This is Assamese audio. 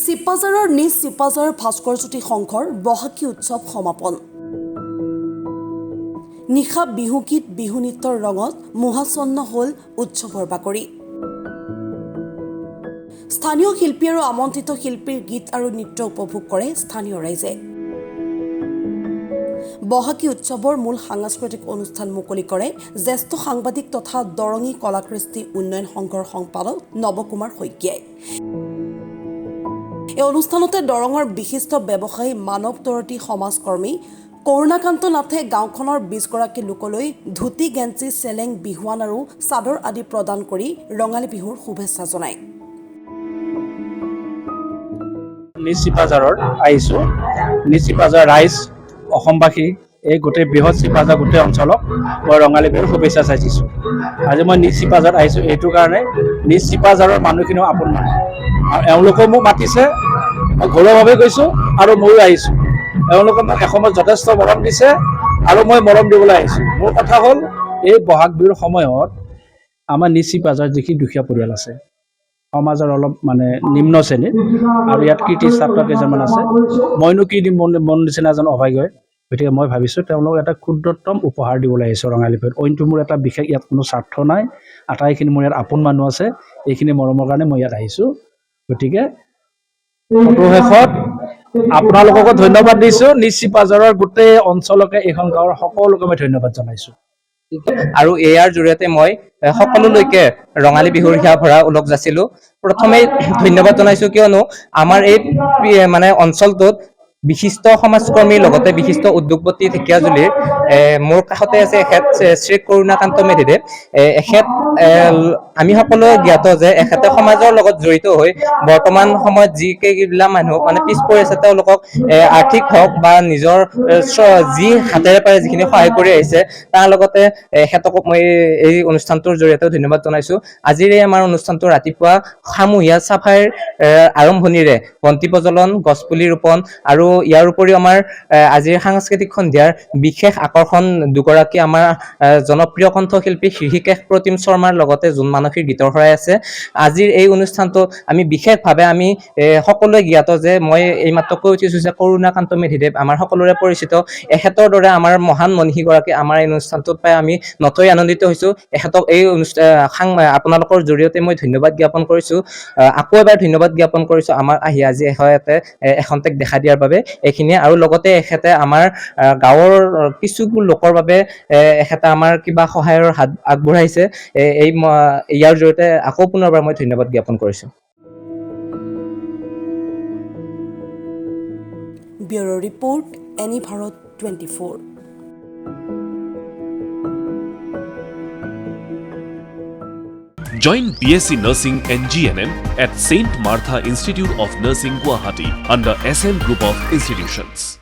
চিপাঝাৰৰ নিজ চিপাঝাৰ ভাস্কৰজ্যোতি সংঘৰ বহাগী উৎসৱ সমাপন। নিশা বিহুগীত বিহু নৃত্যৰ ৰঙত মোহাচ্ছন্ন হ'ল উৎসৱৰ বাকৰি। স্থানীয় শিল্পী আৰু আমন্ত্ৰিত শিল্পীৰ গীত আৰু নৃত্য উপভোগ কৰে স্থানীয় ৰাইজে। বহাগী উৎসৱৰ মূল সাংস্কৃতিক অনুষ্ঠান মুকলি কৰে জ্যেষ্ঠ সাংবাদিক তথা দৰঙী কলাকৃষ্টি উন্নয়ন সংঘৰ সম্পাদক নৱকুমাৰ শইকীয়াই। এই অনুষ্ঠানতে দৰঙৰ বিশিষ্ট ব্যৱসায়ী মানৱ দৰতী সমাজকৰ্মী কৰুণাকান্ত নাথে গাঁওখনৰ 20 গৰাকী লোকলৈ ধুতি গেঞ্জি চেলেং বিহুৱান আৰু চাদৰ আদি প্ৰদান কৰি ৰঙালী বিহুৰ শুভেচ্ছা জনায়। নিজ চিপাঝাৰৰ আহিছোঁ। নিজ চিপাঝাৰ ৰাইজ অসমবাসী এই গোটেই বৃহৎ চিপাঝাৰ গোটেই অঞ্চলক মই ৰঙালী বিহুৰ শুভেচ্ছা যাচিছোঁ। আজি মই নিজ চিপাঝাৰত আহিছোঁ এইটো কাৰণে নিজ চিপাঝাৰৰ মানুহখিনিও আপোন মানুহ আৰু এওঁলোকেও মোক মাতিছে, মই ঘৰুৱাভাৱে গৈছোঁ আৰু ময়ো আহিছোঁ। এওঁলোকে মোক এসময়ত যথেষ্ট মৰম দিছে আৰু মই মৰম দিবলৈ আহিছোঁ। মোৰ কথা হ'ল এই বহাগ বিহুৰ সময়ত আমাৰ নিজ চিপাঝাৰ যিখিনি দুখীয়া পৰিয়াল আছে, সমাজৰ অলপ নিম্ন শ্ৰেণীৰ আৰু ইয়াত কৃতি ছাত্ৰ কেইজনমান আছে, মইনো কি দিম মন নিচিনা এজন অভাগ্যই। গতিকে মই ভাবিছোঁ তেওঁলোকক এটা ক্ষুদ্ৰতম উপহাৰ দিবলৈ আহিছোঁ ৰঙালী বিহুত। অইনটো মোৰ এটা বিশেষ ইয়াত কোনো স্বাৰ্থ নাই, আটাইখিনি মোৰ ইয়াত আপোন মানুহ আছে, এইখিনি মৰমৰ কাৰণে মই ইয়াত আহিছোঁ। গতিকে শেষত আপোনালোককো ধন্যবাদ দিছোঁ। নিজ চিপাঝাৰৰ গোটেই অঞ্চলকে এইখন গাঁৱৰ সকলোকে মই ধন্যবাদ জনাইছোঁ। আৰু ইয়াৰ জৰিয়তে মই সকলোলৈকে ৰঙালী বিহুৰ হিয়া ভৰা ওলগ যাচিলোঁ। প্ৰথমে ধন্যবাদ জনাইছোঁ কিয়নো আমাৰ এই অঞ্চলটোত বিশিষ্ট সমাজকৰ্মীৰ লগতে বিশিষ্ট উদ্যোগপতি ঢেকীয়াজুলিৰ মোৰ কাষতে আছে এখেত শ্ৰী কৰুণাকান্ত মেধিদেৱ। এখেত আমি সকলোৱে জ্ঞাত যে এখেতে সমাজৰ লগত জড়িত হৈ বৰ্তমান সময়ত যিকেইবিলাক মানুহ পিছ পৰি আছে তেওঁলোকক আৰ্থিক হওক বা নিজৰ যি হাতেৰে পাৰে যিখিনি সহায় কৰি আহিছে তাৰ লগতে এখেতক মই এই অনুষ্ঠানটোৰ জৰিয়তে ধন্যবাদ জনাইছোঁ। আজিৰ এই আমাৰ অনুষ্ঠানটো ৰাতিপুৱা সামূহিক চাফাইৰ আৰম্ভণিৰে বন্তি প্ৰজ্বলন, গছপুলি ৰোপণ আৰু ইয়াৰ উপৰিও আমাৰ আজিৰ সাংস্কৃতিক সন্ধিয়াৰ বিশেষ আকৰ্ষণ দুগৰাকী আমাৰ জনপ্ৰিয় কণ্ঠশিল্পী হৃষিকেশ প্ৰতিম শৰ্মাৰ লগতে জোন মানসীৰ গীতৰ শৰাই আছে। আজিৰ এই অনুষ্ঠানটোত আমি বিশেষভাৱে আমি সকলোৱে জ্ঞাত যে মই এইমাত্ৰ কৈ উঠিছোঁ যে কৰুণাকান্ত মেধিদেৱ আমাৰ সকলোৰে পৰিচিত। এখেতৰ দৰে আমাৰ মহান মনীষীগৰাকী আমাৰ এই অনুষ্ঠানটোত পাই আমি নথৈ আনন্দিত হৈছোঁ। এখেতক এই আপোনালোকৰ জৰিয়তে মই ধন্যবাদ জ্ঞাপন কৰিছোঁ। আকৌ এবাৰ ধন্যবাদ জ্ঞাপন কৰিছোঁ আমাৰ আহি আজি এখন্তেক দেখা দিয়াৰ বাবে। এইখিনিয়ে আৰু লগতে এখেতে আমাৰ গাঁৱৰ কিছু লোকৰ বাবে এখেতে আমাৰ কিবা সহায়ৰ হাত আগবঢ়াইছে। ইয়াৰ জৰিয়তে আকৌ পুনৰবাৰ মই ধন্যবাদ জ্ঞাপন কৰিছোঁ। Bureau' report, any Bharat 24। Join BSc Nursing and GNM at St. Martha Institute of Nursing, Guwahati under SM Group of Institutions.